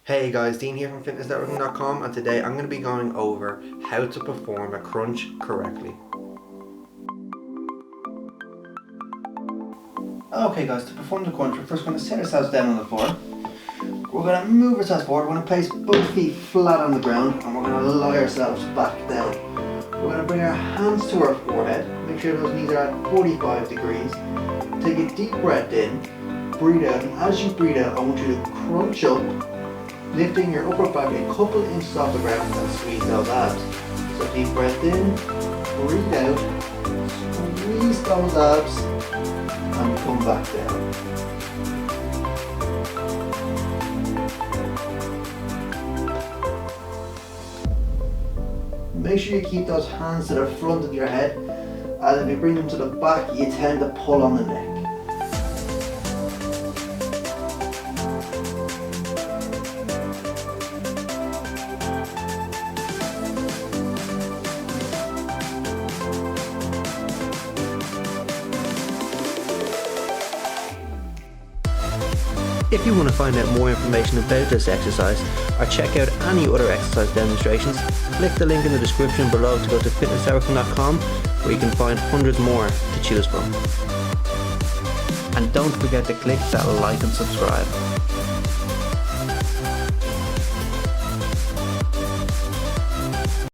Hey guys, Dean here from fitnessnetworking.com, and today I'm going to be going over how to perform a crunch correctly. Okay guys, to perform the crunch, we're first going to sit ourselves down on the floor. We're going to move ourselves forward, we're going to place both feet flat on the ground, and we're going to lie ourselves back down. We're going to bring our hands to our forehead, make sure those knees are at 45 degrees. Take a deep breath in, breathe out, and as you breathe out, I want you to crunch up, lifting your upper back a couple inches off the ground and squeeze those abs. So deep breath in, breathe out, squeeze those abs and come back down. Make sure you keep those hands to the front of your head, as if you bring them to the back you tend to pull on the neck. If you want to find out more information about this exercise or check out any other exercise demonstrations, click the link in the description below to go to fitnessnetworking.com, where you can find hundreds more to choose from. And don't forget to click that like and subscribe.